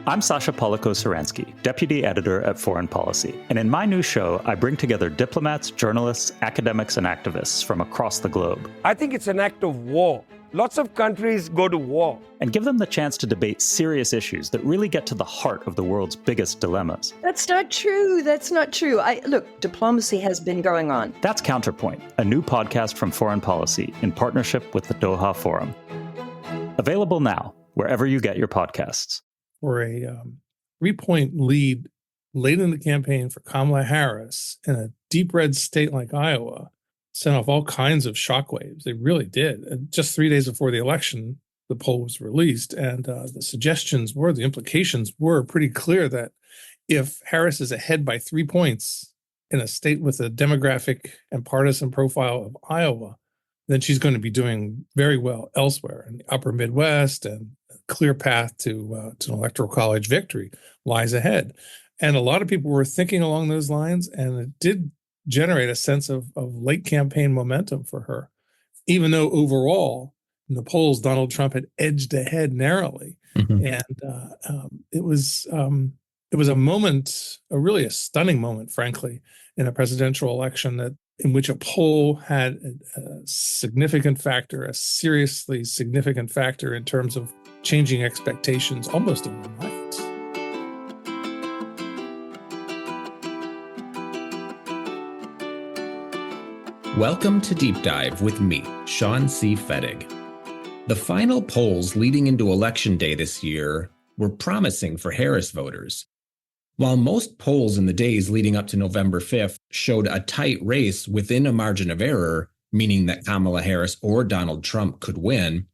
I'm Sasha Polako-Saransky, Deputy Editor at Foreign Policy, and in my new show, I bring together diplomats, journalists, academics, and activists from across the globe. I think it's an act of war. Lots of countries go to war. And give them the chance to debate serious issues that really get to the heart of the world's biggest dilemmas. That's not true. Look, diplomacy has been going on. That's Counterpoint, a new podcast from Foreign Policy in partnership with the Doha Forum. Available now, wherever you get your podcasts. For a 3-point lead late in the campaign for Kamala Harris in a deep red state like Iowa sent off all kinds of shockwaves. They really did. And just 3 days before the election, the poll was released, and the implications were pretty clear that if Harris is ahead by 3 points in a state with a demographic and partisan profile of Iowa, then she's going to be doing very well elsewhere in the upper Midwest, and a clear path to an electoral college victory lies ahead. And a lot of people were thinking along those lines, and it did generate a sense of late campaign momentum for her, even though overall in the polls, Donald Trump had edged ahead narrowly. Mm-hmm. And it was a moment, a stunning moment, frankly, in a presidential election in which a poll had a significant factor, a seriously significant factor in terms of changing expectations almost overnight. Welcome to Deep Dive with me, Sean C. Fettig. The final polls leading into Election Day this year were promising for Harris voters. While most polls in the days leading up to November 5th showed a tight race within a margin of error, meaning that Kamala Harris or Donald Trump could win,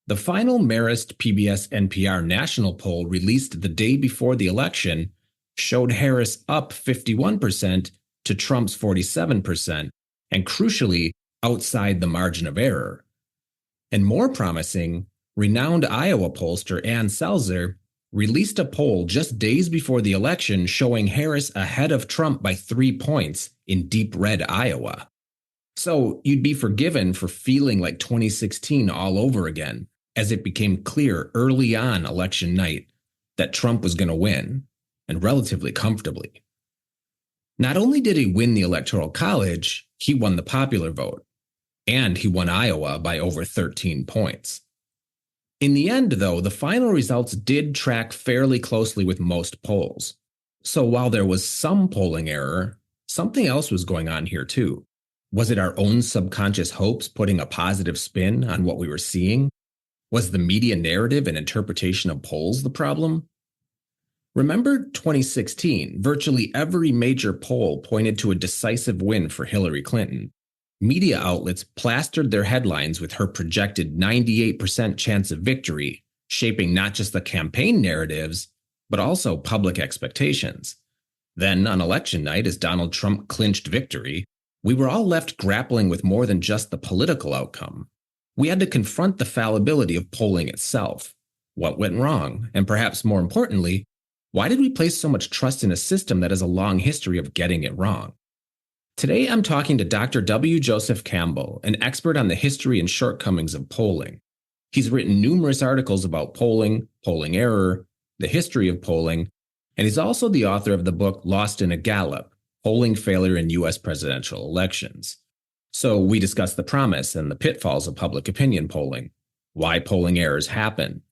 the final Marist PBS-NPR national poll released the day before the election showed Harris up 51% to Trump's 47%, and crucially, outside the margin of error. And more promising, renowned Iowa pollster Ann Selzer released a poll just days before the election showing Harris ahead of Trump by 3 points in deep red Iowa. So you'd be forgiven for feeling like 2016 all over again, as it became clear early on election night that Trump was going to win, and relatively comfortably. Not only did he win the Electoral College, he won the popular vote, and he won Iowa by over 13 points. In the end, though, the final results did track fairly closely with most polls. So while there was some polling error, something else was going on here too. Was it our own subconscious hopes putting a positive spin on what we were seeing? Was the media narrative and interpretation of polls the problem? Remember 2016, virtually every major poll pointed to a decisive win for Hillary Clinton. Media outlets plastered their headlines with her projected 98% chance of victory, shaping not just the campaign narratives, but also public expectations. Then, on election night, as Donald Trump clinched victory, we were all left grappling with more than just the political outcome. We had to confront the fallibility of polling itself. What went wrong? And perhaps more importantly, why did we place so much trust in a system that has a long history of getting it wrong? Today, I'm talking to Dr. W. Joseph Campbell, an expert on the history and shortcomings of polling. He's written numerous articles about polling, polling error, the history of polling, and he's also the author of the book Lost in a Gallup, Polling Failure in U.S. Presidential Elections. So we discuss the promise and the pitfalls of public opinion polling, why polling errors happen,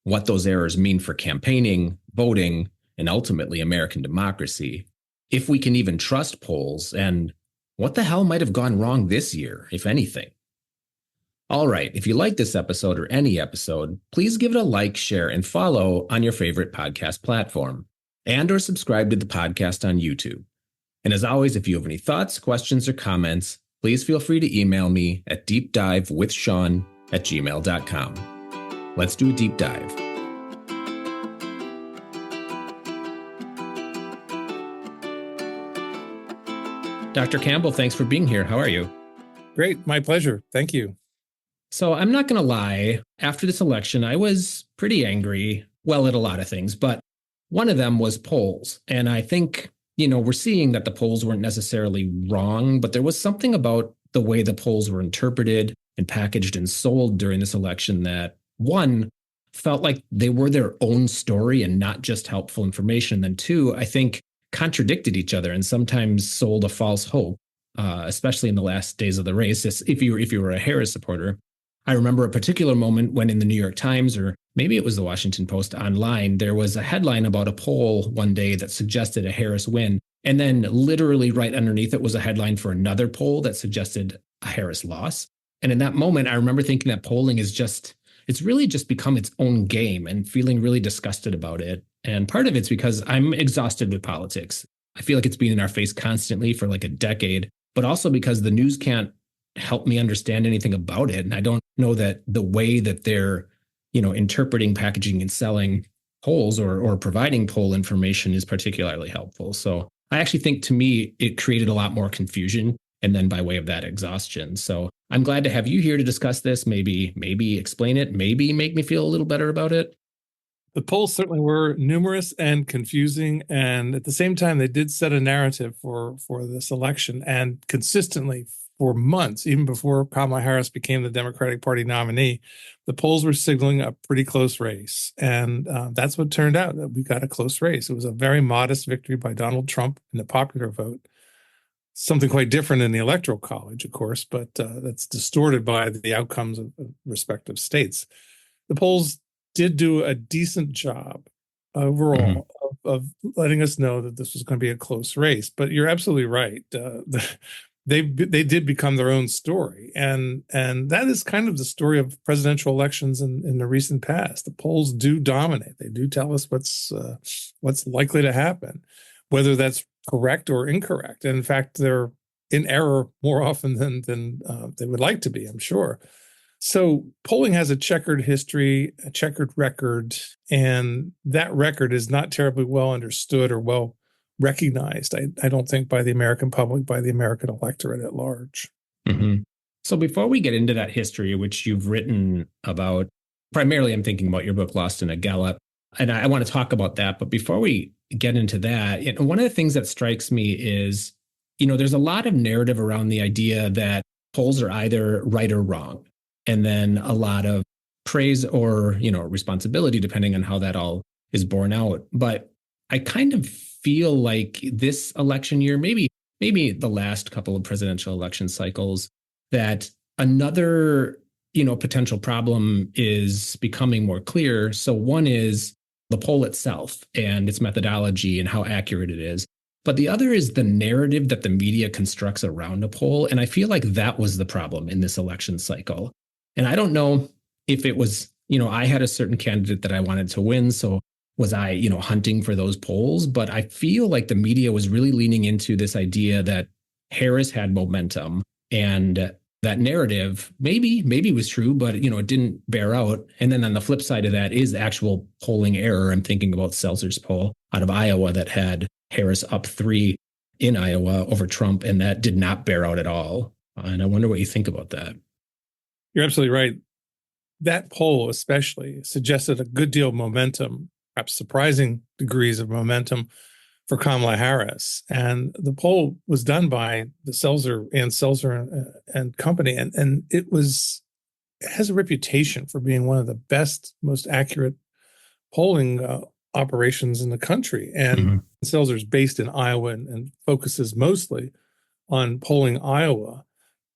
what those errors mean for campaigning, voting, and ultimately American democracy, if we can even trust polls, and what the hell might have gone wrong this year, if anything. All right, if you like this episode or any episode, please give it a like, share, and follow on your favorite podcast platform, and or subscribe to the podcast on YouTube. And as always, if you have any thoughts, questions, or comments, please feel free to email me at deepdivewithsean@gmail.com. Let's do a deep dive. Dr. Campbell, thanks for being here. How are you? Great. My pleasure. Thank you. So I'm not going to lie. After this election, I was pretty angry, well, at a lot of things, but one of them was polls. And I think, we're seeing that the polls weren't necessarily wrong, but there was something about the way the polls were interpreted and packaged and sold during this election that, one, felt like they were their own story and not just helpful information. And then two, I think contradicted each other and sometimes sold a false hope, especially in the last days of the race. If you were a Harris supporter, I remember a particular moment when in the New York Times, or maybe it was the Washington Post online, there was a headline about a poll one day that suggested a Harris win. And then literally right underneath it was a headline for another poll that suggested a Harris loss. And in that moment, I remember thinking that polling it's really just become its own game and feeling really disgusted about it. And part of it's because I'm exhausted with politics. I feel like it's been in our face constantly for like a decade, but also because the news can't help me understand anything about it. And I don't know that the way that they're, interpreting, packaging, and selling polls or providing poll information is particularly helpful. So I actually think, to me, it created a lot more confusion, and then by way of that, exhaustion. So I'm glad to have you here to discuss this, maybe explain it, maybe make me feel a little better about it. The polls certainly were numerous and confusing, and at the same time, they did set a narrative for this election, and consistently for months, even before Kamala Harris became the Democratic Party nominee, the polls were signaling a pretty close race, and that's what turned out. That we got a close race. It was a very modest victory by Donald Trump in the popular vote. Something quite different in the Electoral College, of course, but that's distorted by the outcomes of respective states. The polls did do a decent job overall of letting us know that this was going to be a close race. But you're absolutely right. They did become their own story, and that is kind of the story of presidential elections in the recent past. The polls do dominate. They do tell us what's likely to happen, whether that's correct or incorrect. And in fact, they're in error more often than they would like to be, I'm sure. So polling has a checkered history, a checkered record, and that record is not terribly well understood or well recognized, I don't think, by the American public, by the American electorate at large. Mm-hmm. So before we get into that history, which you've written about, primarily I'm thinking about your book, Lost in a Gallup, and I want to talk about that. But before we get into that, one of the things that strikes me is, there's a lot of narrative around the idea that polls are either right or wrong, and then a lot of praise or, responsibility, depending on how that all is borne out. But I kind of feel like this election year, maybe the last couple of presidential election cycles, that another, potential problem is becoming more clear. So one is the poll itself and its methodology and how accurate it is. But the other is the narrative that the media constructs around a poll. And I feel like that was the problem in this election cycle. And I don't know if it was, I had a certain candidate that I wanted to win. So was I, hunting for those polls? But I feel like the media was really leaning into this idea that Harris had momentum, and that narrative maybe was true, but, it didn't bear out. And then on the flip side of that is actual polling error. I'm thinking about Seltzer's poll out of Iowa that had Harris up 3 in Iowa over Trump, and that did not bear out at all. And I wonder what you think about that. You're absolutely right. That poll especially suggested a good deal of momentum, perhaps surprising degrees of momentum for Kamala Harris. And the poll was done by the Seltzer and company. And it has a reputation for being one of the best, most accurate polling operations in the country. And Seltzer's based in Iowa and focuses mostly on polling Iowa.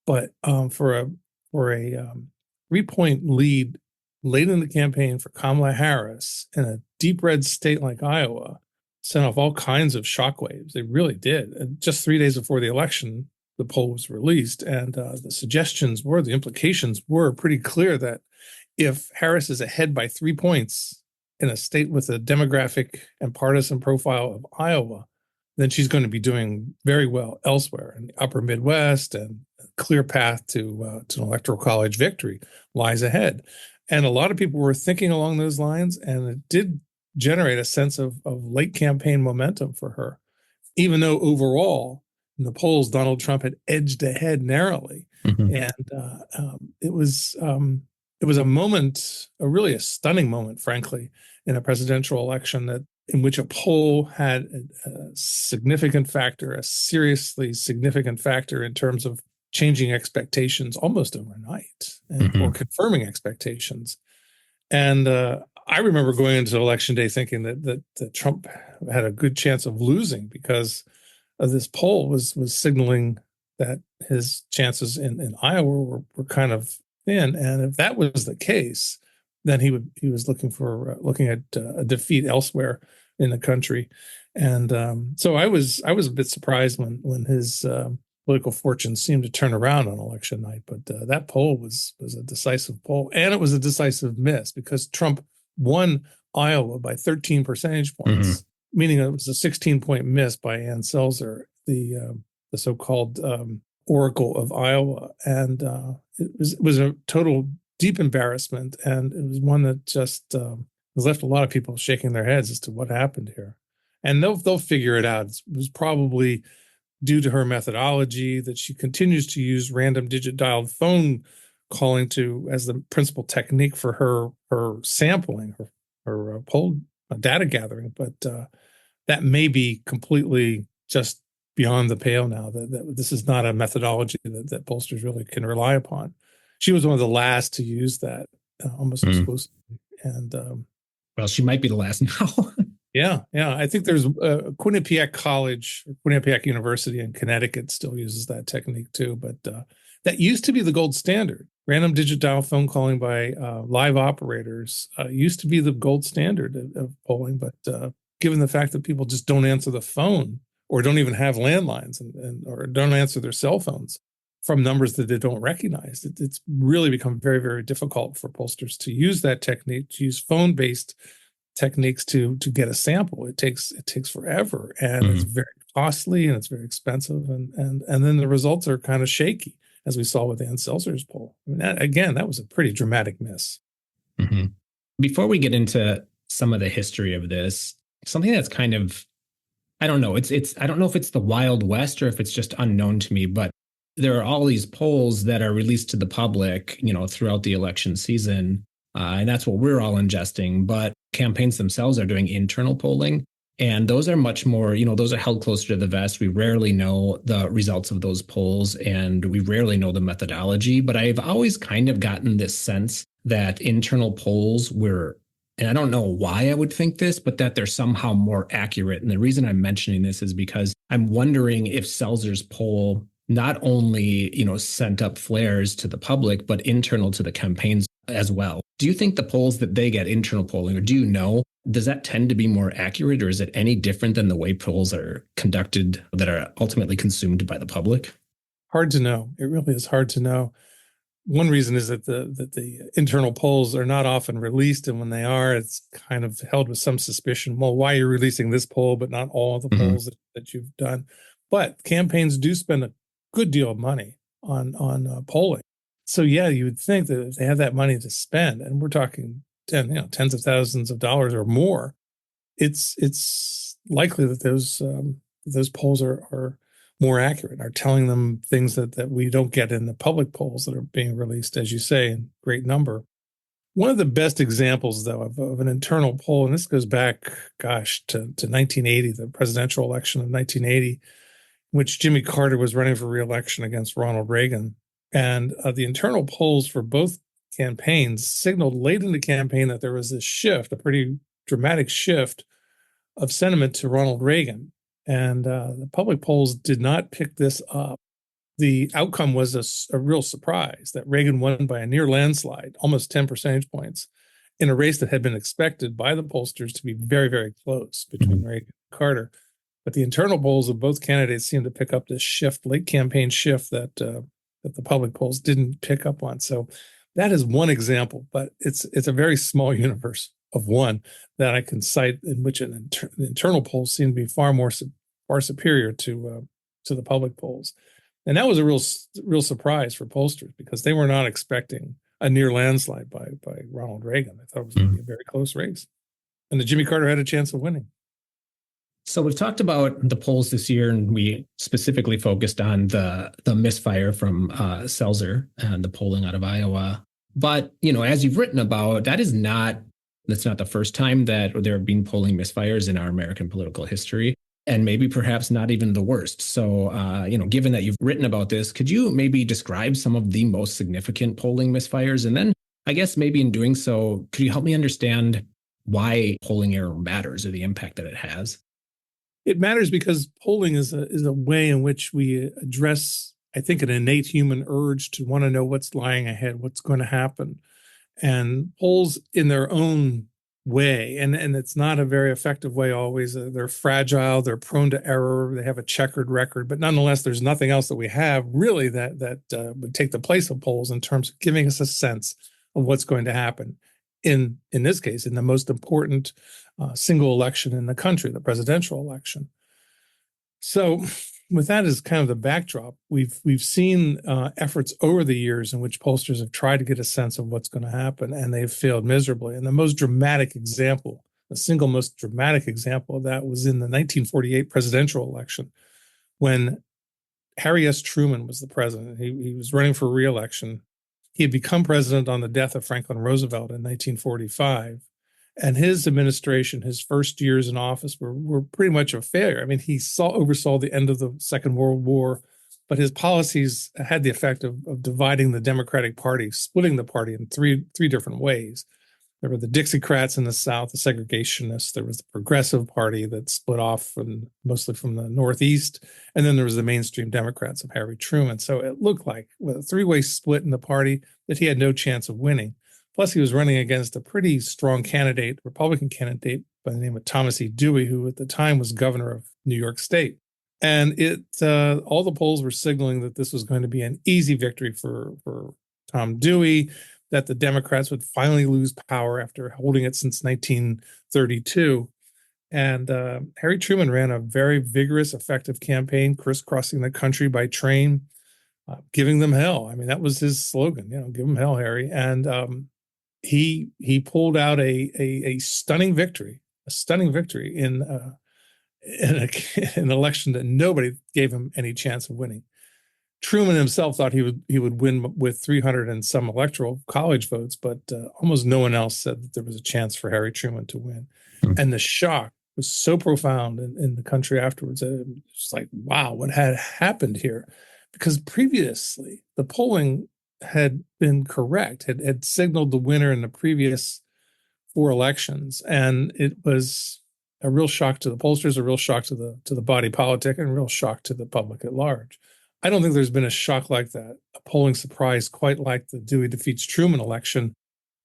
But for a 3-point lead late in the campaign for Kamala Harris in a deep red state like Iowa sent off all kinds of shockwaves. They really did. And just 3 days before the election, the poll was released, and the implications were pretty clear that if Harris is ahead by 3 points in a state with a demographic and partisan profile of Iowa, then she's going to be doing very well elsewhere in the upper Midwest, and a clear path to an electoral college victory lies ahead. And a lot of people were thinking along those lines, and it did generate a sense of late campaign momentum for her, even though overall in the polls, Donald Trump had edged ahead narrowly. And it was a moment, really a stunning moment, frankly, in a presidential election in which a poll had a significant factor, a seriously significant factor in terms of changing expectations almost overnight or confirming expectations. And I remember going into Election Day thinking that Trump had a good chance of losing because of this poll was signaling that his chances in Iowa were kind of thin. And if that was the case, then he was looking at a defeat elsewhere in the country. And so I was a bit surprised when his political fortunes seemed to turn around on election night. But that poll was a decisive poll, and it was a decisive miss because Trump won Iowa by 13 percentage points, meaning it was a 16-point miss by Ann Selzer, the so-called Oracle of Iowa, and it was a total deep embarrassment, and it was one that just has left a lot of people shaking their heads as to what happened here. And they'll figure it out. It was probably due to her methodology that she continues to use random digit dialed phone calling as the principal technique for her sampling, her poll data gathering. But that may be completely just beyond the pale now. That this is not a methodology that pollsters really can rely upon. She was one of the last to use that almost exclusively. And well, she might be the last now. Yeah. I think there's Quinnipiac College, Quinnipiac University in Connecticut still uses that technique too. But that used to be the gold standard. Random digit dial phone calling by live operators used to be the gold standard of polling. But given the fact that people just don't answer the phone or don't even have landlines or don't answer their cell phones from numbers that they don't recognize, it's really become very, very difficult for pollsters to use that technique, to use phone-based techniques to get a sample. It takes forever, and it's very costly and it's very expensive, and then the results are kind of shaky, as we saw with Ann Selzer's poll. I mean, that was a pretty dramatic miss. Before we get into some of the history of this, something that's kind of, I don't know, I don't know if it's the Wild West or if it's just unknown to me, but there are all these polls that are released to the public, throughout the election season. And that's what we're all ingesting. But campaigns themselves are doing internal polling. And those are much more, those are held closer to the vest. We rarely know the results of those polls, and we rarely know the methodology. But I've always kind of gotten this sense that internal polls were, and I don't know why I would think this, but that they're somehow more accurate. And the reason I'm mentioning this is because I'm wondering if Selzer's poll not only, sent up flares to the public, but internal to the campaigns as well. Do you think the polls that they get, internal polling, or does that tend to be more accurate, or is it any different than the way polls are conducted that are ultimately consumed by the public? Hard to know. It really is hard to know. One reason is that the internal polls are not often released, and when they are, it's kind of held with some suspicion. Well, why are you releasing this poll, but not all of the polls that you've done? But campaigns do spend a good deal of money on polling. So yeah, you would think that if they have that money to spend, and we're talking tens of thousands of dollars or more, it's likely that those polls are more accurate, are telling them things that we don't get in the public polls that are being released, as you say, in great number. One of the best examples, though, of an internal poll, and this goes back, to 1980, the presidential election of 1980, in which Jimmy Carter was running for re-election against Ronald Reagan. And the internal polls for both campaigns signaled late in the campaign that there was this shift, a pretty dramatic shift of sentiment to Ronald Reagan. And the public polls did not pick this up. The outcome was a real surprise that Reagan won by a near landslide, almost 10 percentage points, in a race that had been expected by the pollsters to be very, very close between Reagan and Carter. But the internal polls of both candidates seemed to pick up this shift, late campaign shift that the public polls didn't pick up on. So that is one example, but it's a very small universe of one that I can cite in which an internal polls seem to be far superior to the public polls. And that was a real surprise for pollsters because they were not expecting a near landslide by Ronald Reagan. I thought it was going to be a very close race. And that Jimmy Carter had a chance of winning. So we've talked about the polls this year, and we specifically focused on the misfire from Selzer and the polling out of Iowa. But, as you've written about, that's not the first time that there have been polling misfires in our American political history, and maybe perhaps not even the worst. So, given that you've written about this, could you maybe describe some of the most significant polling misfires? And then I guess maybe in doing so, could you help me understand why polling error matters or the impact that it has? It matters because polling is a way in which we address, I think, an innate human urge to want to know what's lying ahead, what's going to happen. And polls in their own way, and it's not a very effective way always. They're fragile, they're prone to error, they have a checkered record, but nonetheless, there's nothing else that we have really that would take the place of polls in terms of giving us a sense of what's going to happen. In this case, in the most important single election in the country, the presidential election. So, with that as kind of the backdrop, we've seen efforts over the years in which pollsters have tried to get a sense of what's going to happen, and they've failed miserably. And the most dramatic example, the single most dramatic example of that, was in the 1948 presidential election, when Harry S. Truman was the president. He was running for re-election. He had become president on the death of Franklin Roosevelt in 1945. And his administration, his first years in office, were pretty much a failure. I mean, he oversaw the end of the Second World War, but his policies had the effect of dividing the Democratic Party, splitting the party in three different ways. There were the Dixiecrats in the South, the segregationists. There was the Progressive Party that split off mostly from the Northeast. And then there was the mainstream Democrats of Harry Truman. So it looked like, with a three-way split in the party, that he had no chance of winning. Plus, he was running against a pretty strong candidate, Republican candidate by the name of Thomas E. Dewey, who at the time was governor of New York State. And all the polls were signaling that this was going to be an easy victory for Tom Dewey, that the Democrats would finally lose power after holding it since 1932. And Harry Truman ran a very vigorous, effective campaign, crisscrossing the country by train, giving them hell. I mean, that was his slogan, give them hell, Harry. And he pulled out a stunning victory in an election that nobody gave him any chance of winning. Truman himself thought he would win with 300 and some electoral college votes, but almost no one else said that there was a chance for Harry Truman to win. Mm-hmm. And the shock was so profound in the country afterwards. It was like, wow, what had happened here? Because previously the polling had been correct, had signaled the winner in the previous four elections, and it was a real shock to the pollsters, a real shock to the body politic, and a real shock to the public at large. I don't think there's been a shock like that, a polling surprise quite like the Dewey defeats Truman election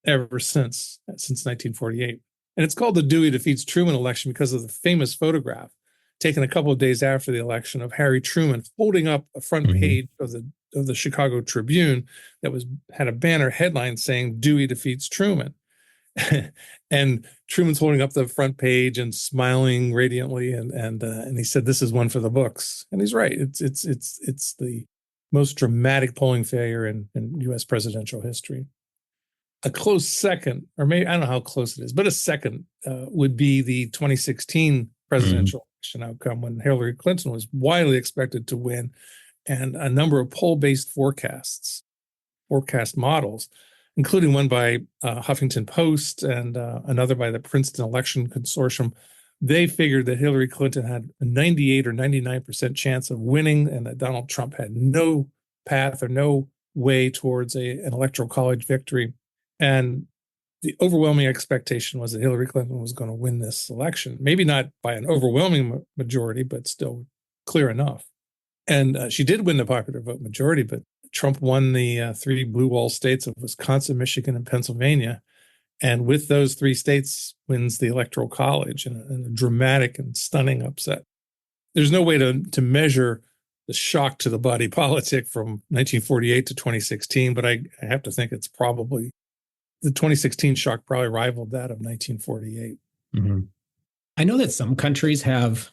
ever since 1948. And it's called the Dewey defeats Truman election because of the famous photograph taken a couple of days after the election of Harry Truman holding up a front page of the Chicago Tribune that had a banner headline saying Dewey defeats Truman. And Truman's holding up the front page and smiling radiantly, and he said, "This is one for the books." And he's right. It's the most dramatic polling failure in U.S. presidential history. A close second, or maybe I don't know how close it is, but a second would be the 2016 presidential election outcome, when Hillary Clinton was widely expected to win, and a number of poll-based forecast models, including one by Huffington Post and another by the Princeton Election Consortium, they figured that Hillary Clinton had a 98 or 99% chance of winning, and that Donald Trump had no path or no way towards an electoral college victory. And the overwhelming expectation was that Hillary Clinton was going to win this election, maybe not by an overwhelming majority, but still clear enough. And she did win the popular vote majority, but Trump won the three blue wall states of Wisconsin, Michigan, and Pennsylvania. And with those three states, wins the Electoral College in a dramatic and stunning upset. There's no way to measure the shock to the body politic from 1948 to 2016, but I have to think it's probably, the 2016 shock probably rivaled that of 1948. Mm-hmm. I know that some countries have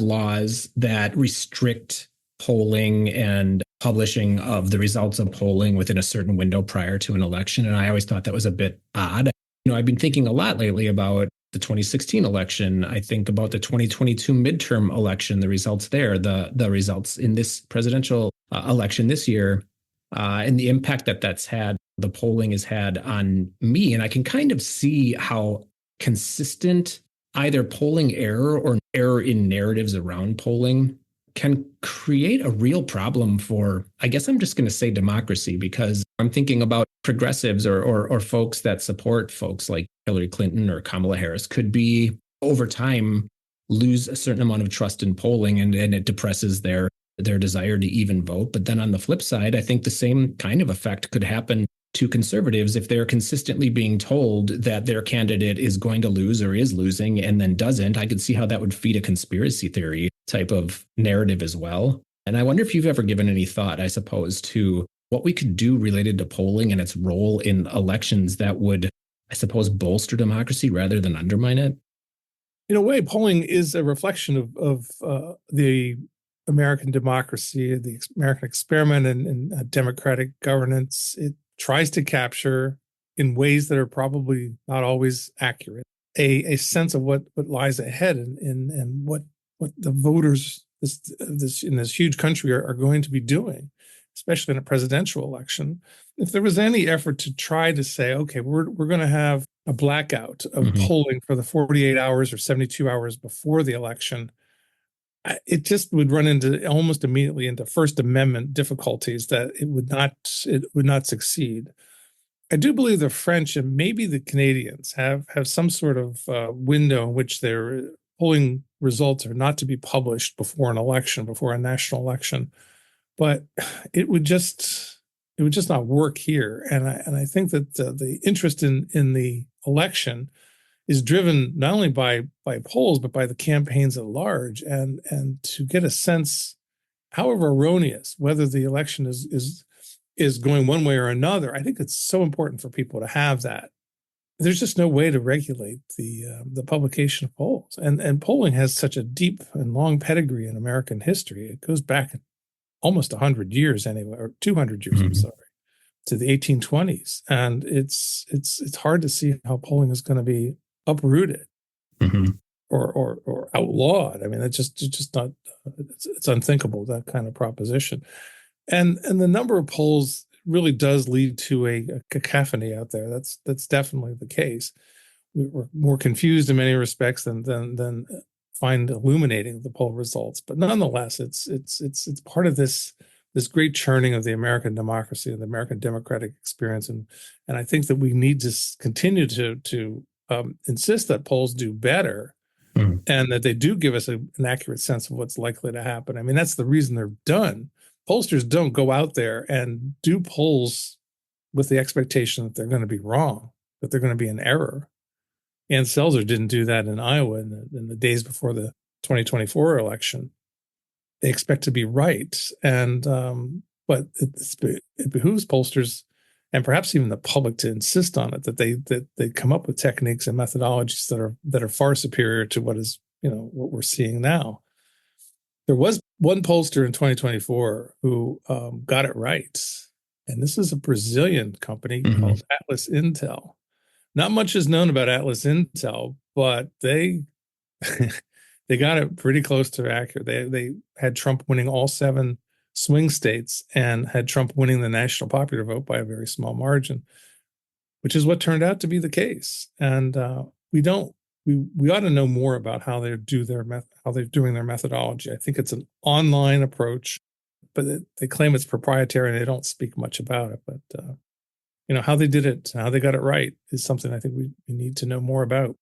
laws that restrict polling and publishing of the results of polling within a certain window prior to an election. And I always thought that was a bit odd. I've been thinking a lot lately about the 2016 election. I think about the 2022 midterm election, the results there, the results in this presidential election this year, and the impact that's had, the polling has had on me. And I can kind of see how consistent either polling error or error in narratives around polling can create a real problem for, I guess I'm just going to say democracy, because I'm thinking about progressives or folks that support folks like Hillary Clinton or Kamala Harris could be over time lose a certain amount of trust in polling, and it depresses their desire to even vote. But then on the flip side, I think the same kind of effect could happen to conservatives if they're consistently being told that their candidate is going to lose or is losing and then doesn't. I could see how that would feed a conspiracy theory type of narrative as well. And I wonder if you've ever given any thought, I suppose, to what we could do related to polling and its role in elections that would, I suppose, bolster democracy rather than undermine it. In a way, polling is a reflection of the American democracy, the American experiment in democratic governance. It tries to capture, in ways that are probably not always accurate, a sense of what lies ahead and what the voters in this huge country are going to be doing, especially in a presidential election. If there was any effort to try to say, okay, we're going to have a blackout of polling for the 48 hours or 72 hours before the election, it just would run into almost immediately into First Amendment difficulties that it would not succeed. I do believe the French and maybe the Canadians have some sort of window in which their polling results are not to be published before an election, before a national election. But it would just not work here. And I think that the interest in the election is driven not only by polls, but by the campaigns at large, and to get a sense, however erroneous, whether the election is going one way or another. I think it's so important for people to have that. There's just no way to regulate the publication of polls, and polling has such a deep and long pedigree in American history. It goes back almost 100 years anyway, or 200 years. I'm sorry, to the 1820s, and it's hard to see how polling is going to be uprooted or outlawed. I mean, it's just not. It's unthinkable, that kind of proposition, and the number of polls really does lead to a cacophony out there. That's definitely the case. We're more confused in many respects than find illuminating the poll results. But nonetheless, it's part of this great churning of the American democracy and the American democratic experience, and I think that we need to continue to insist that polls do better, and that they do give us an accurate sense of what's likely to happen. I mean, that's the reason they're done. Pollsters don't go out there and do polls with the expectation that they're going to be wrong, that they're going to be in error. Ann Selzer didn't do that in Iowa in the days before the 2024 election. They expect to be right, and but it behooves pollsters and perhaps even the public to insist on it, that they come up with techniques and methodologies that are far superior to what we're seeing now. There was one pollster in 2024 who got it right, and this is a Brazilian company called Atlas Intel. Not much is known about Atlas Intel, but they they got it pretty close to accurate. They had Trump winning all 7 swing states and had Trump winning the national popular vote by a very small margin, which is what turned out to be the case. And we ought to know more about how they're doing their methodology. I think it's an online approach, but they claim it's proprietary and they don't speak much about it. But how they did it, how they got it right, is something I think we need to know more about.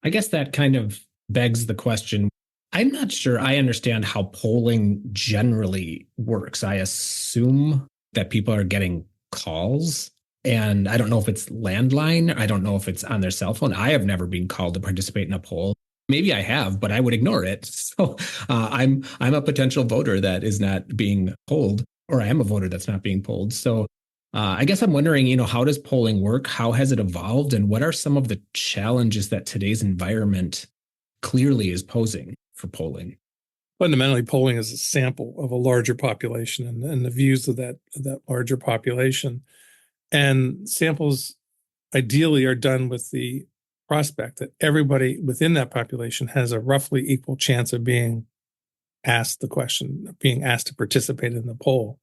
I guess that kind of begs the question. I'm not sure I understand how polling generally works. I assume that people are getting calls, and I don't know if it's landline. I don't know if it's on their cell phone. I have never been called to participate in a poll. Maybe I have, but I would ignore it. So I'm a potential voter that is not being polled, or I am a voter that's not being polled. So I guess I'm wondering, how does polling work? How has it evolved? And what are some of the challenges that today's environment clearly is posing for polling? Fundamentally, polling is a sample of a larger population and the views of that larger population. And samples ideally are done with the prospect that everybody within that population has a roughly equal chance of being asked the question, being asked to participate in the poll.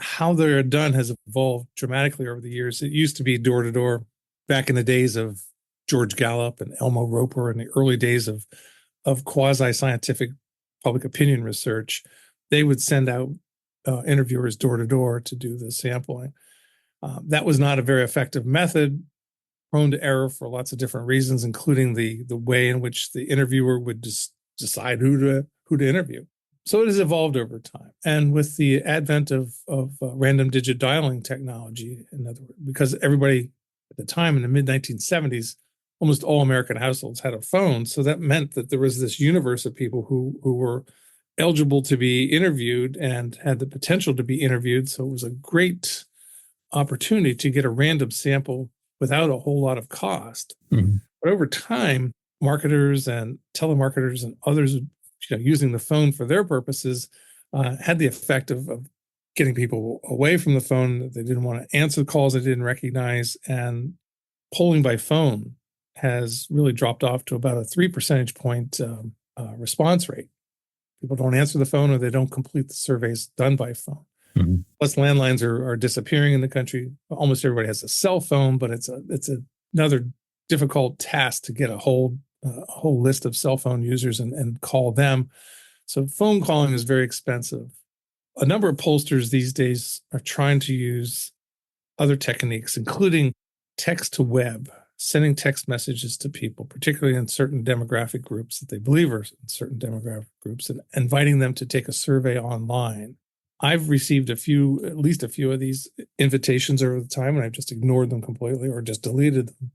How they're done has evolved dramatically over the years. It used to be door to door back in the days of George Gallup and Elmo Roper, in the early days of quasi-scientific public opinion research, they would send out interviewers door to door to do the sampling. That was not a very effective method, prone to error for lots of different reasons, including the way in which the interviewer would decide who to interview. So it has evolved over time. And with the advent of random digit dialing technology, in other words, because everybody at the time in the mid-1970s, almost all American households had a phone. So that meant that there was this universe of people who were eligible to be interviewed and had the potential to be interviewed. So it was a great opportunity to get a random sample without a whole lot of cost. Mm-hmm. But over time, marketers and telemarketers and others, using the phone for their purposes, had the effect of getting people away from the phone. They didn't want to answer calls they didn't recognize, and polling by phone has really dropped off to about a 3 percentage point response rate. People don't answer the phone, or they don't complete the surveys done by phone. Mm-hmm. Plus, landlines are disappearing in the country. Almost everybody has a cell phone, but it's another difficult task to get a whole list of cell phone users and call them. So phone calling is very expensive. A number of pollsters these days are trying to use other techniques, including text to web, sending text messages to people, particularly in certain demographic groups that they believe are in certain demographic groups, and inviting them to take a survey online. I've received at least a few of these invitations over the time, and I've just ignored them completely or just deleted them.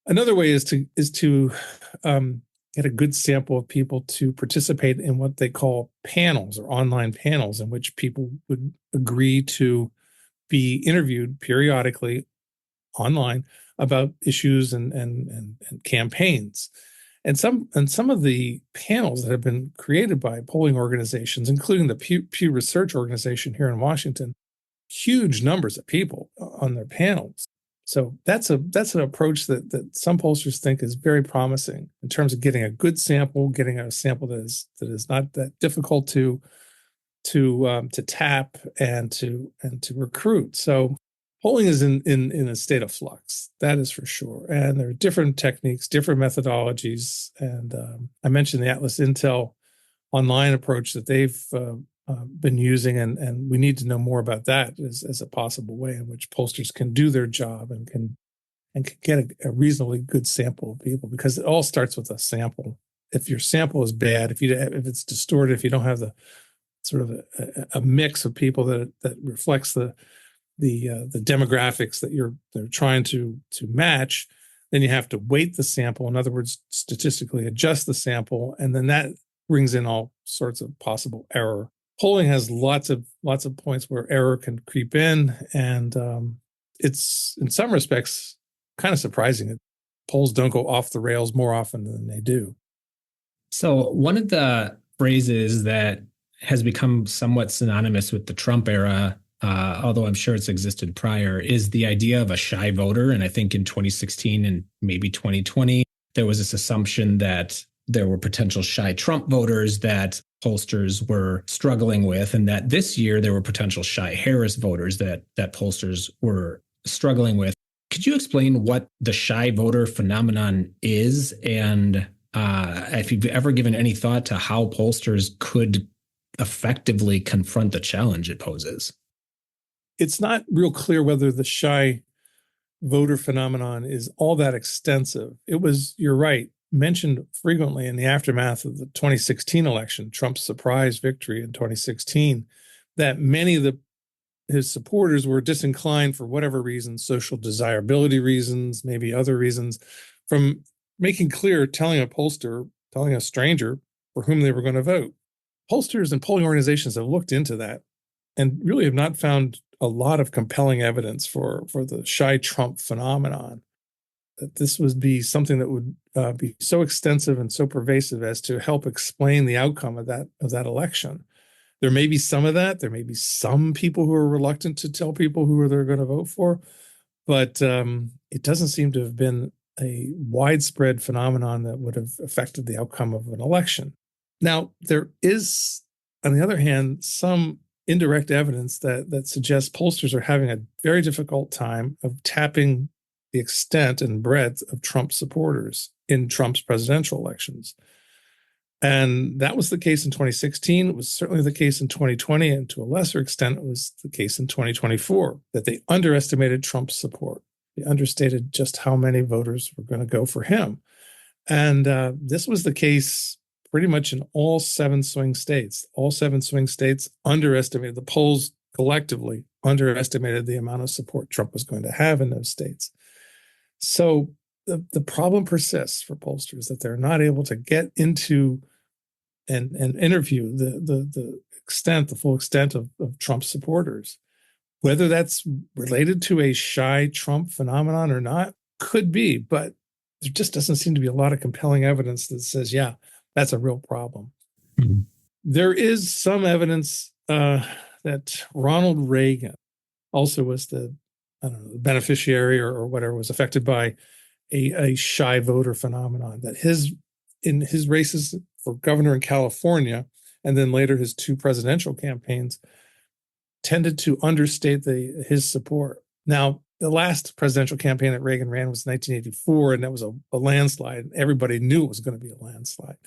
Another way is to get a good sample of people to participate in what they call panels or online panels, in which people would agree to be interviewed periodically online about issues and campaigns. And some of the panels that have been created by polling organizations, including the Pew Research organization here in Washington, huge numbers of people on their panels. So that's an approach that some pollsters think is very promising in terms of getting a good sample, getting a sample that is not that difficult to tap and to recruit. So polling is in a state of flux, that is for sure. And there are different techniques, different methodologies. And I mentioned the Atlas Intel online approach that they've been using, and we need to know more about that as a possible way in which pollsters can do their job and can get a reasonably good sample of people, because it all starts with a sample. If your sample is bad, if it's distorted, if you don't have the sort of a mix of people that reflects the demographics that they're trying to match, then you have to weight the sample. In other words, statistically adjust the sample, and then that brings in all sorts of possible error. Polling has lots of points where error can creep in, and it's in some respects kind of surprising that polls don't go off the rails more often than they do. So one of the phrases that has become somewhat synonymous with the Trump era, although I'm sure it's existed prior, is the idea of a shy voter. And I think in 2016 and maybe 2020, there was this assumption that there were potential shy Trump voters that pollsters were struggling with, and that this year there were potential shy Harris voters that pollsters were struggling with. Could you explain what the shy voter phenomenon is, and if you've ever given any thought to how pollsters could effectively confront the challenge it poses? It's not real clear whether the shy voter phenomenon is all that extensive. It was, you're right, mentioned frequently in the aftermath of the 2016 election, Trump's surprise victory in 2016, that many of his supporters were disinclined for whatever reasons, social desirability reasons, maybe other reasons, from making clear, telling a stranger for whom they were going to vote. Pollsters and polling organizations have looked into that and really have not found a lot of compelling evidence for the shy Trump phenomenon, that this would be something that would be so extensive and so pervasive as to help explain the outcome of that election. There may be some of that. There may be some people who are reluctant to tell people who they're going to vote for, but it doesn't seem to have been a widespread phenomenon that would have affected the outcome of an election. Now, there is, on the other hand, some indirect evidence that suggests pollsters are having a very difficult time of tapping the extent and breadth of Trump supporters in Trump's presidential elections. And that was the case in 2016. It was certainly the case in 2020. And to a lesser extent, it was the case in 2024, that they underestimated Trump's support. They understated just how many voters were going to go for him. And this was the case pretty much in all 7 swing states. All 7 swing states underestimated, the polls collectively underestimated the amount of support Trump was going to have in those states. So the problem persists for pollsters, that they're not able to get into and interview the full extent of Trump's supporters. Whether that's related to a shy Trump phenomenon or not, could be, but there just doesn't seem to be a lot of compelling evidence that says, yeah, that's a real problem. Mm-hmm. There is some evidence that Ronald Reagan also was the beneficiary or whatever, was affected by a shy voter phenomenon, that in his races for governor in California, and then later his 2 presidential campaigns, tended to understate his support. Now, the last presidential campaign that Reagan ran was 1984, and that was a landslide. Everybody knew it was going to be a landslide.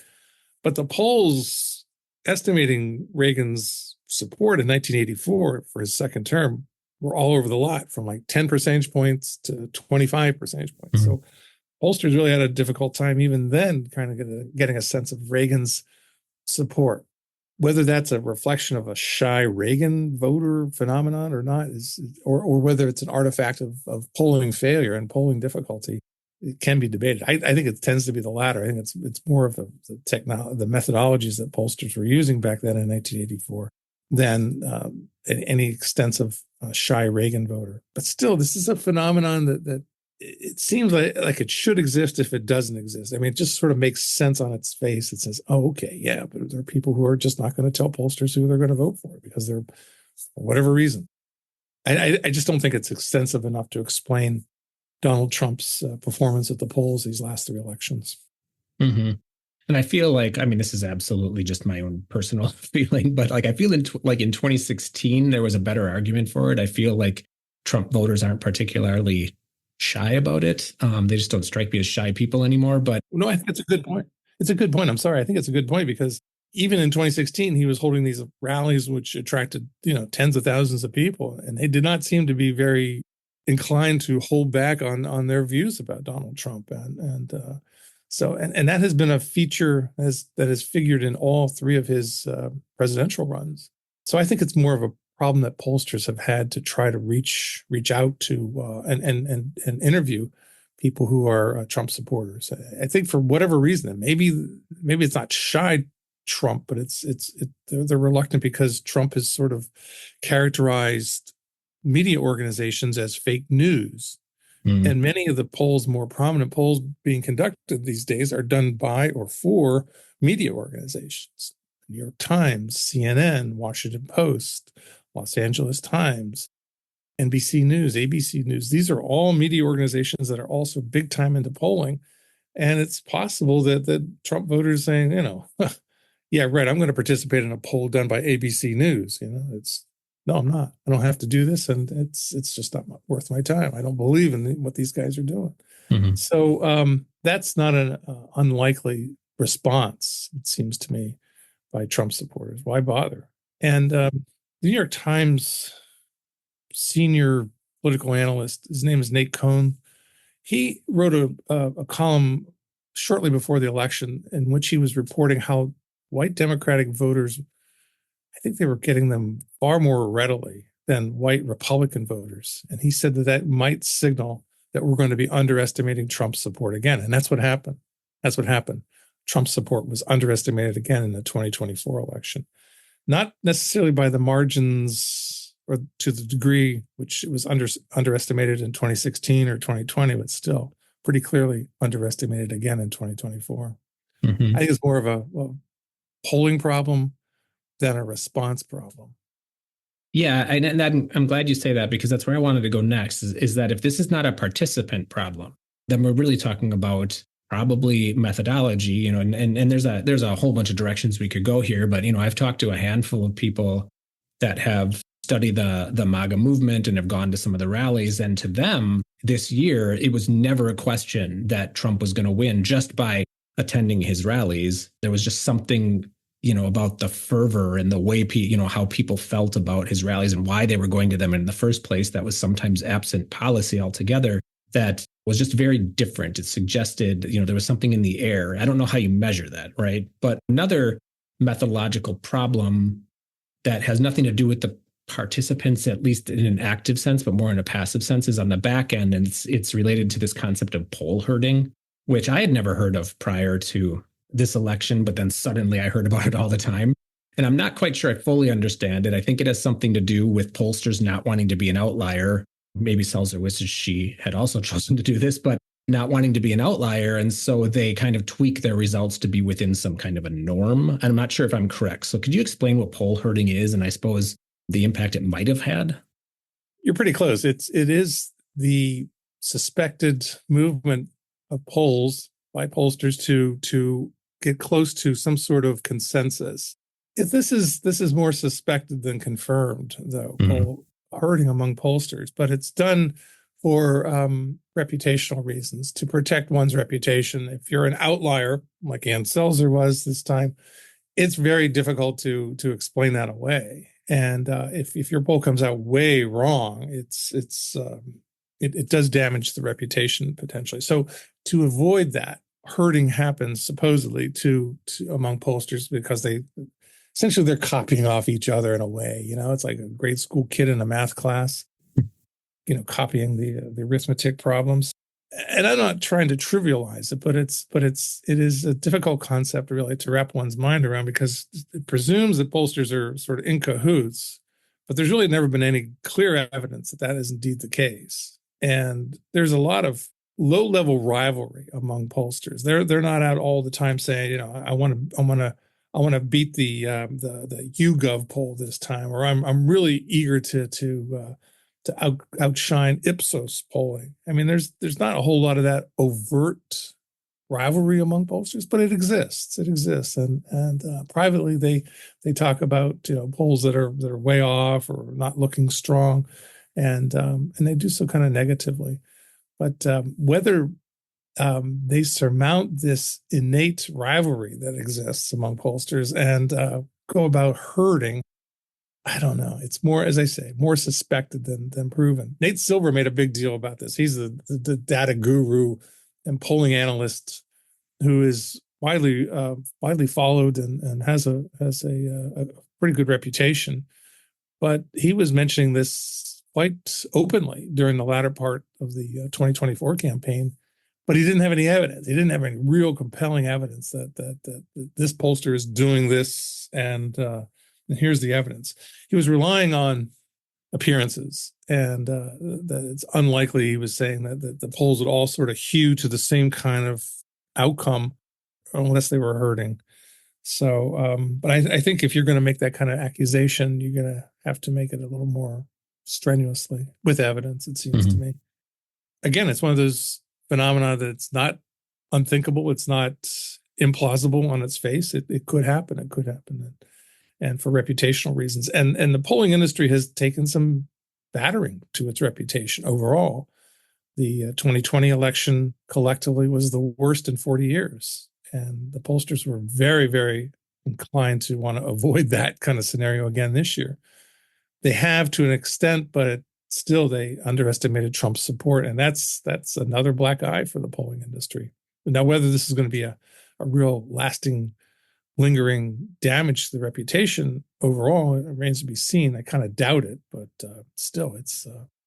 But the polls estimating Reagan's support in 1984 for his second term were all over the lot, from like 10 percentage points to 25 percentage points. Mm-hmm. So pollsters really had a difficult time even then kind of getting a sense of Reagan's support. Whether that's a reflection of a shy Reagan voter phenomenon or not, or whether it's an artifact of polling failure and polling difficulty, it can be debated. I think it tends to be the latter. I think it's more of the methodologies that pollsters were using back then in 1984 than any extensive shy Reagan voter. But still, this is a phenomenon that it seems like it should exist if it doesn't exist. I mean, it just sort of makes sense on its face. It says, oh, okay, yeah, but there are people who are just not going to tell pollsters who they're going to vote for because they're, for whatever reason. I just don't think it's extensive enough to explain Donald Trump's performance at the polls these last 3 elections. Mm-hmm. And I feel like, I mean, this is absolutely just my own personal feeling, but like I feel in 2016, there was a better argument for it. I feel like Trump voters aren't particularly shy about it. They just don't strike me as shy people anymore. But no, I think it's a good point. It's a good point. I'm sorry. I think it's a good point because even in 2016, he was holding these rallies which attracted, tens of thousands of people, and they did not seem to be very inclined to hold back on their views about Donald Trump. So that has been a feature that has figured in all 3 of his presidential runs. So I think it's more of a problem that pollsters have had to try to reach out to and interview people who are Trump supporters. I think for whatever reason, maybe it's not shy Trump, but they're reluctant because Trump has sort of characterized media organizations as fake news. Mm. And many of the polls, more prominent polls being conducted these days, are done by or for media organizations. New York Times, CNN, Washington Post, Los Angeles Times, NBC News, ABC News. These are all media organizations that are also big time into polling. And it's possible that Trump voters saying, yeah, right, I'm going to participate in a poll done by ABC News. No, I'm not. I don't have to do this, and it's just not worth my time. I don't believe in what these guys are doing. Mm-hmm. So that's not an unlikely response, it seems to me, by Trump supporters. Why bother? And the New York Times senior political analyst, his name is Nate Cohn, he wrote a column shortly before the election in which he was reporting how white Democratic voters, I think they were getting them far more readily than white Republican voters. And he said that might signal that we're going to be underestimating Trump's support again. And that's what happened. Trump's support was underestimated again in the 2024 election. Not necessarily by the margins or to the degree which it was underestimated in 2016 or 2020, but still pretty clearly underestimated again in 2024. Mm-hmm. I think it's more of a polling problem than a response problem. Yeah, and I'm glad you say that, because that's where I wanted to go next, is that if this is not a participant problem, then we're really talking about probably methodology, and there's a whole bunch of directions we could go here. But, I've talked to a handful of people that have studied the MAGA movement and have gone to some of the rallies. And to them this year, it was never a question that Trump was going to win just by attending his rallies. There was just something, about the fervor and the way, how people felt about his rallies and why they were going to them in the first place that was sometimes absent policy altogether that was just very different. It suggested, there was something in the air. I don't know how you measure that, right? But another methodological problem that has nothing to do with the participants, at least in an active sense, but more in a passive sense, is on the back end. And it's related to this concept of poll herding, which I had never heard of prior to this election, but then suddenly I heard about it all the time. And I'm not quite sure I fully understand it. I think it has something to do with pollsters not wanting to be an outlier. Maybe Selzer wishes she had also chosen to do this, but not wanting to be an outlier. And so they kind of tweak their results to be within some kind of a norm. And I'm not sure if I'm correct. So could you explain what poll herding is? And I suppose the impact it might have had? You're pretty close. It is the suspected movement of polls by pollsters to get close to some sort of consensus. If this is more suspected than confirmed, though, poll herding among pollsters, but it's done for reputational reasons, to protect one's reputation. If you're an outlier, like Ann Selzer was this time, it's very difficult to explain that away. And if your poll comes out way wrong, it does damage the reputation potentially. So to avoid that, herding happens supposedly to among pollsters because they're copying off each other in a way. It's like a grade school kid in a math class, copying the arithmetic problems. And I'm not trying to trivialize it, but it is a difficult concept really to wrap one's mind around, because it presumes that pollsters are sort of in cahoots, but there's really never been any clear evidence that is indeed the case. And there's a lot of low-level rivalry among pollsters. They're not out all the time saying, I want to beat the YouGov poll this time, or I'm really eager to outshine Ipsos polling. I mean, there's not a whole lot of that overt rivalry among pollsters, but it exists. It exists, and privately they talk about polls that are way off or not looking strong, and they do so kind of negatively. But whether they surmount this innate rivalry that exists among pollsters and go about herding, I don't know. It's more, as I say, more suspected than proven. Nate Silver made a big deal about this. He's the data guru and polling analyst who is widely followed and has a pretty good reputation. But he was mentioning this quite openly during the latter part of the 2024 campaign. But he didn't have any evidence. He didn't have any real compelling evidence that this pollster is doing this, and here's the evidence. He was relying on appearances, and that it's unlikely, he was saying, that the polls would all sort of hew to the same kind of outcome unless they were herding. So, but I think if you're going to make that kind of accusation, you're going to have to make it a little more strenuously with evidence, it seems to me. Again, it's one of those phenomena that's not unthinkable. It's not implausible on its face. It could happen. It could happen. And for reputational reasons. And the polling industry has taken some battering to its reputation overall. The 2020 election collectively was the worst in 40 years. And the pollsters were very, very inclined to want to avoid that kind of scenario again this year. They have to an extent, but still they underestimated Trump's support. And that's another black eye for the polling industry. Now, whether this is going to be a real lasting, lingering damage to the reputation overall, it remains to be seen. I kind of doubt it, but still,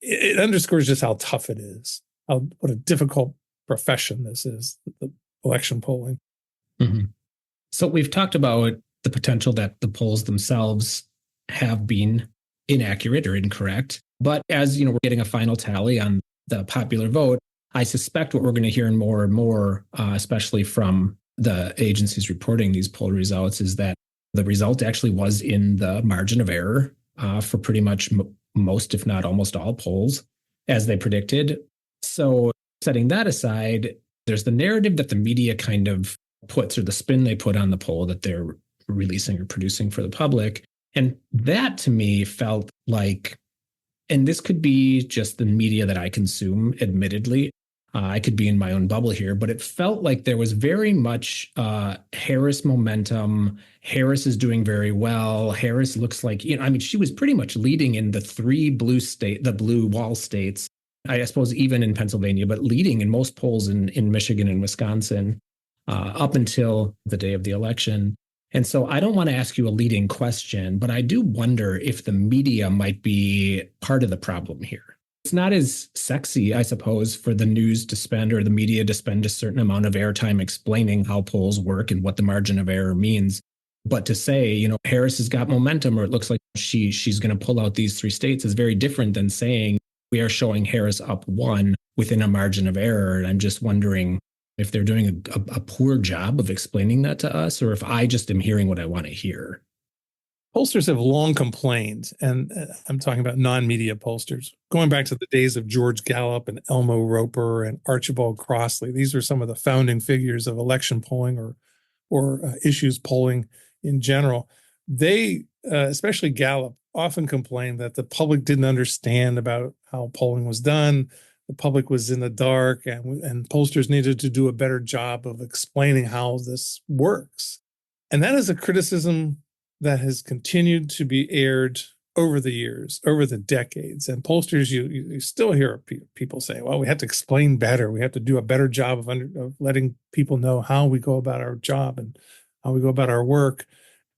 it underscores just how tough it is, what a difficult profession this is, the election polling. Mm-hmm. So we've talked about the potential that the polls themselves have been inaccurate or incorrect. But as we're getting a final tally on the popular vote, I suspect what we're going to hear more and more, especially from the agencies reporting these poll results, is that the result actually was in the margin of error for pretty much most, if not almost all polls, as they predicted. So setting that aside, there's the narrative that the media kind of puts, or the spin they put on the poll that they're releasing or producing for the public. And that to me felt like, and this could be just the media that I consume, admittedly, I could be in my own bubble here, but it felt like there was very much Harris momentum. Harris is doing very well. Harris looks like, she was pretty much leading in the blue wall states, I suppose even in Pennsylvania, but leading in most polls in Michigan and Wisconsin up until the day of the election. And so I don't want to ask you a leading question, but I do wonder if the media might be part of the problem here. It's not as sexy, I suppose, for the news to spend or the media to spend a certain amount of airtime explaining how polls work and what the margin of error means. But to say, Harris has got momentum, or it looks like she's going to pull out these 3 states, is very different than saying we are showing Harris up 1 within a margin of error. And I'm just wondering if they're doing a poor job of explaining that to us, or if I just am hearing what I want to hear. Pollsters have long complained, and I'm talking about non-media pollsters, going back to the days of George Gallup and Elmo Roper and Archibald Crossley. These are some of the founding figures of election polling or issues polling in general. They, especially Gallup, often complained that the public didn't understand about how polling was done. The public was in the dark, and pollsters needed to do a better job of explaining how this works. And that is a criticism that has continued to be aired over the years, over the decades. And pollsters, you still hear people say, well, we have to explain better. We have to do a better job of letting people know how we go about our job and how we go about our work.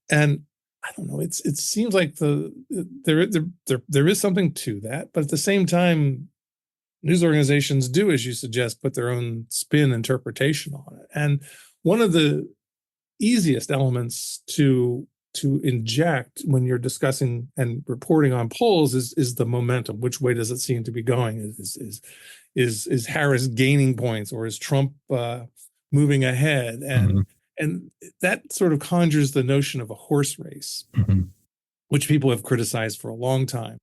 And I don't know, it seems like there is something to that. But at the same time, news organizations do, as you suggest, put their own spin interpretation on it. And one of the easiest elements to inject when you're discussing and reporting on polls is the momentum. Which way does it seem to be going? Is Harris gaining points, or is Trump moving ahead? And that sort of conjures the notion of a horse race, which people have criticized for a long time.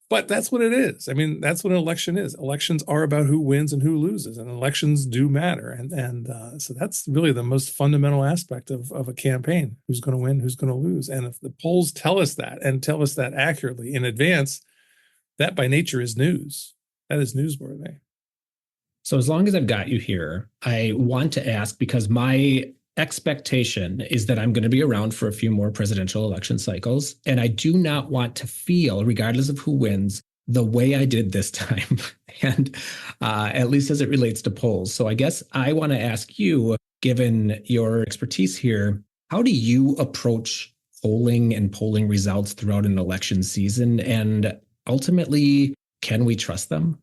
But that's what it is. I mean, that's what an election is. Elections are about who wins and who loses, and elections do matter. And so that's really the most fundamental aspect of a campaign: who's going to win, who's going to lose. And if the polls tell us that, and tell us that accurately in advance, that by nature is news. That is newsworthy. So as long as I've got you here, I want to ask, because my expectation is that I'm going to be around for a few more presidential election cycles. And I do not want to feel, regardless of who wins, the way I did this time, and at least as it relates to polls. So I guess I want to ask you, given your expertise here, how do you approach polling and polling results throughout an election season? And ultimately, can we trust them?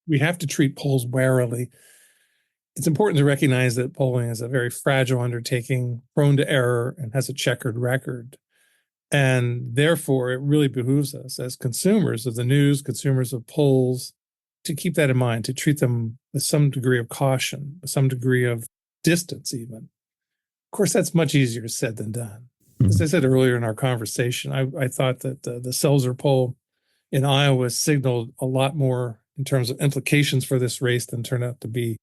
We have to treat polls warily. It's important to recognize that polling is a very fragile undertaking, prone to error, and has a checkered record. And therefore, it really behooves us as consumers of the news, consumers of polls, to keep that in mind, to treat them with some degree of caution, with some degree of distance even. Of course, that's much easier said than done. As I said earlier in our conversation, I thought that the Selzer poll in Iowa signaled a lot more in terms of implications for this race than turned out to be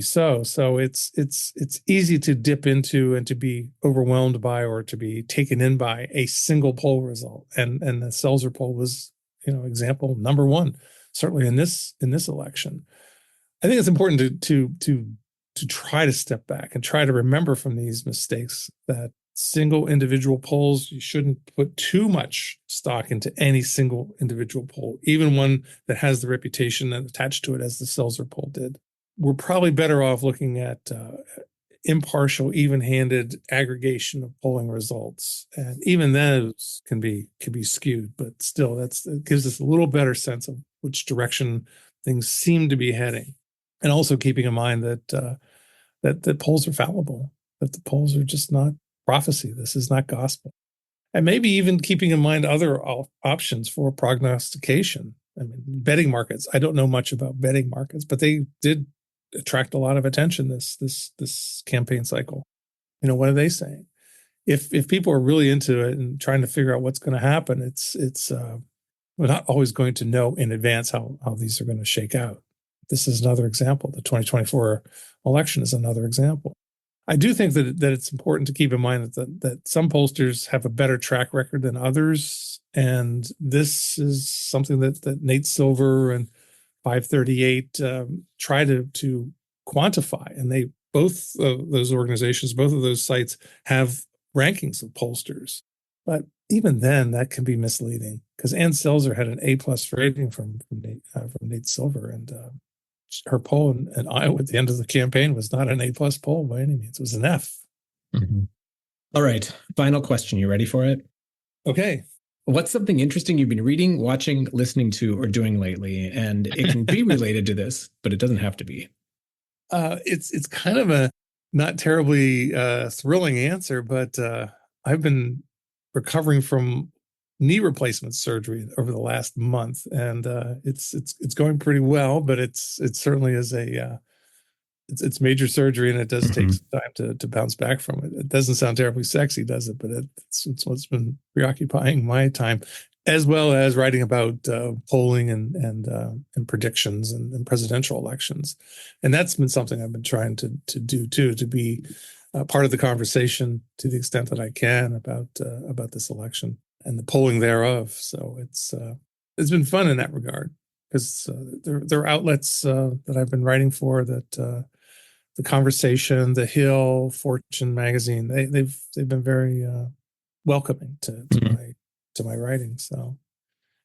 so. So it's easy to dip into and to be overwhelmed by, or to be taken in by, a single poll result. And the Selzer poll was, example number 1, certainly in this election. I think it's important to try to step back and try to remember from these mistakes that single individual polls, you shouldn't put too much stock into any single individual poll, even one that has the reputation attached to it as the Selzer poll did. We're probably better off looking at impartial, even-handed aggregation of polling results, and even those can be skewed. But still, it gives us a little better sense of which direction things seem to be heading, and also keeping in mind that that polls are fallible, that the polls are just not prophecy. This is not gospel, and maybe even keeping in mind other options for prognostication. I mean, betting markets. I don't know much about betting markets, but they did attract a lot of attention this campaign cycle. What are they saying? If people are really into it and trying to figure out what's going to happen, we're not always going to know in advance how these are going to shake out. This is another example. The 2024 election is another example. I do think that it's important to keep in mind that some pollsters have a better track record than others, and this is something that Nate Silver and 538 try to quantify, and they both those organizations, both of those sites have rankings of pollsters. But even then, that can be misleading because Ann Selzer had an A+ rating from Nate Silver, and her poll in Iowa at the end of the campaign was not an A+ poll by any means; it was an F. Mm-hmm. All right, final question. You ready for it? Okay. What's something interesting you've been reading, watching, listening to, or doing lately? And it can be related to this, but it doesn't have to be. It's kind of a not terribly thrilling answer, but I've been recovering from knee replacement surgery over the last month, and it's going pretty well. But it certainly is it's major surgery, and it does take some time to bounce back from it. It doesn't sound terribly sexy, does it? But it's what's been preoccupying my time, as well as writing about polling and predictions and presidential elections. And that's been something I've been trying to do too, to be part of the conversation to the extent that I can about this election and the polling thereof. So it's been fun in that regard, because there are outlets that I've been writing for that. The Conversation, The Hill, Fortune magazine, they've been very welcoming to my writing. So,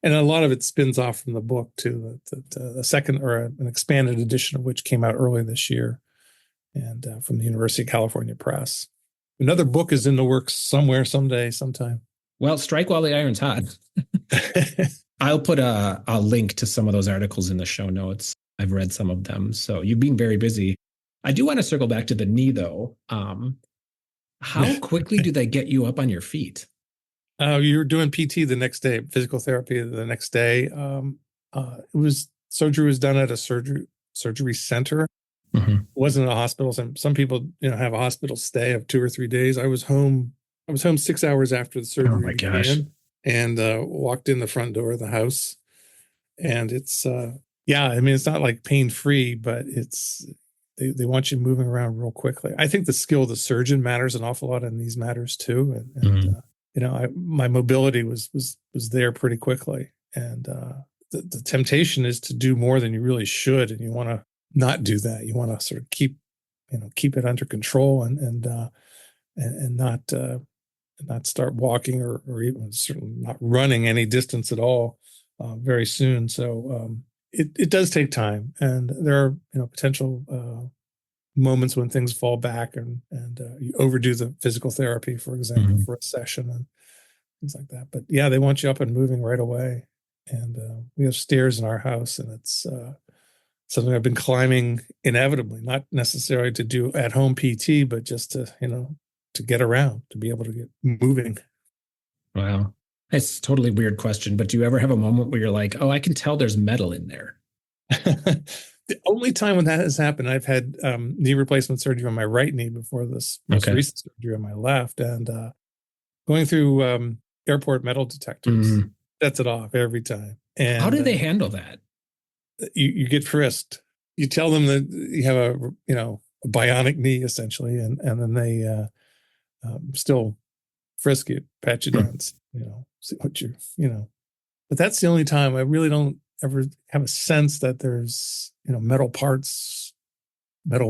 and a lot of it spins off from the book too. A second or an expanded edition of which came out early this year, and from the University of California Press. Another book is in the works somewhere, someday, sometime. Well, strike while the iron's hot. I'll put a link to some of those articles in the show notes. I've read some of them, so you've been very busy. I do want to circle back to the knee, though. How quickly do they get you up on your feet? You were doing PT the next day, physical therapy the next day. Surgery was done at a surgery center. Mm-hmm. It wasn't a hospital. Some people, have a hospital stay of 2 or 3 days. I was home 6 hours after the surgery. Oh my gosh! And walked in the front door of the house, and it's it's not like pain free, but it's. They want you moving around real quickly. I think the skill of the surgeon matters an awful lot in these matters too. And my mobility was there pretty quickly. And the temptation is to do more than you really should, and you want to not do that. You want to sort of keep it under control and not start walking or even certainly not running any distance at all very soon. So. It does take time, and there are potential moments when things fall back and you overdo the physical therapy, for example, for a session and things like that. But yeah, they want you up and moving right away. And we have stairs in our house, and it's something I've been climbing inevitably, not necessarily to do at home PT, but just to get around, to be able to get moving. Wow. It's a totally weird question, but do you ever have a moment where you're like, oh, I can tell there's metal in there? The only time when that has happened, I've had knee replacement surgery on my right knee before this most recent surgery on my left, and going through airport metal detectors, sets it off every time. And how do they handle that? You get frisked. You tell them that you have a bionic knee essentially, and then they still frisk you, pat you down, see what but that's the only time. I really don't ever have a sense that there's, metal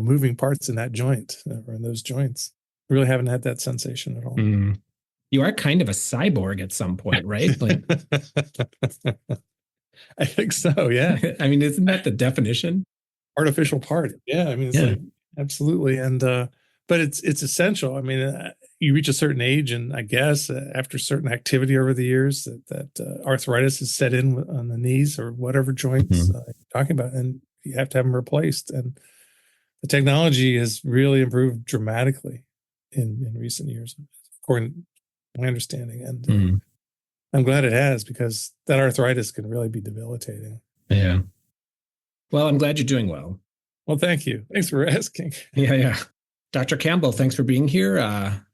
moving parts in that joint or in those joints. I really haven't had that sensation at all. You are kind of a cyborg at some point, right? Like, I think so. Yeah. I mean, isn't that the definition? Artificial part. Yeah. I mean, it's like, absolutely. And, but it's essential. I mean, you reach a certain age, and I guess after certain activity over the years, that arthritis is set in on the knees or whatever joints you're talking about, and you have to have them replaced. And the technology has really improved dramatically in recent years, according to my understanding. And I'm glad it has, because that arthritis can really be debilitating. Yeah. Well, I'm glad you're doing well. Well, thank you. Thanks for asking. Yeah. Dr. Campbell, thanks for being here.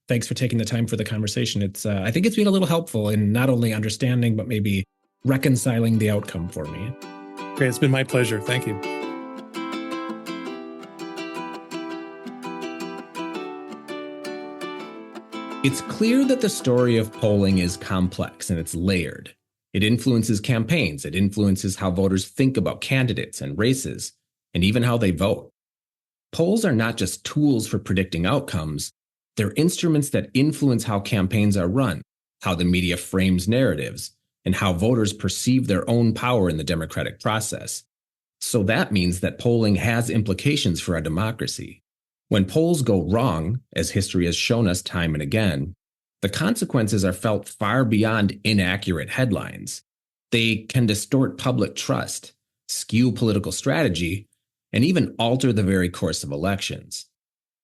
Thanks for taking the time for the conversation. I think it's been a little helpful in not only understanding, but maybe reconciling the outcome for me. Great. It's been my pleasure. Thank you. It's clear that the story of polling is complex and it's layered. It influences campaigns. It influences how voters think about candidates and races, and even how they vote. Polls are not just tools for predicting outcomes. They're instruments that influence how campaigns are run, how the media frames narratives, and how voters perceive their own power in the democratic process. So that means that polling has implications for our democracy. When polls go wrong, as history has shown us time and again, the consequences are felt far beyond inaccurate headlines. They can distort public trust, skew political strategy, and even alter the very course of elections.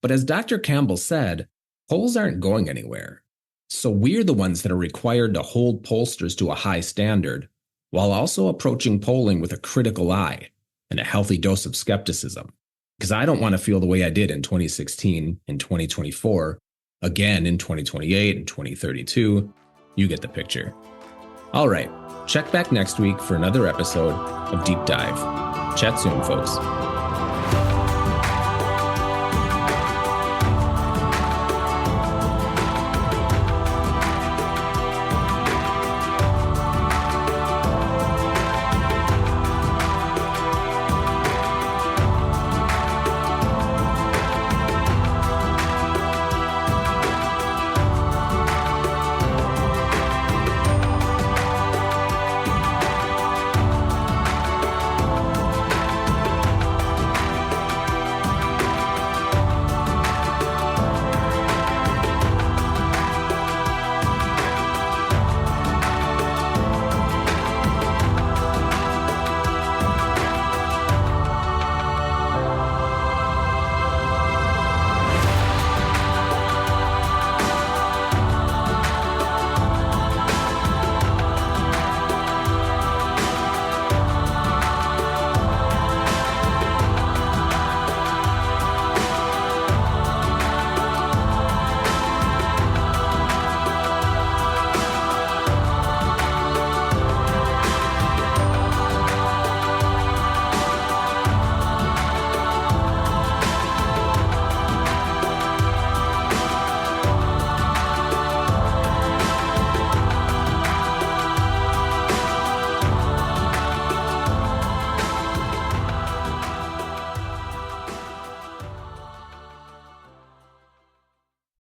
But as Dr. Campbell said, polls aren't going anywhere. So we're the ones that are required to hold pollsters to a high standard, while also approaching polling with a critical eye and a healthy dose of skepticism. Because I don't want to feel the way I did in 2016 and 2024, again in 2028 and 2032. You get the picture. All right, check back next week for another episode of Deep Dive. Chat soon, folks.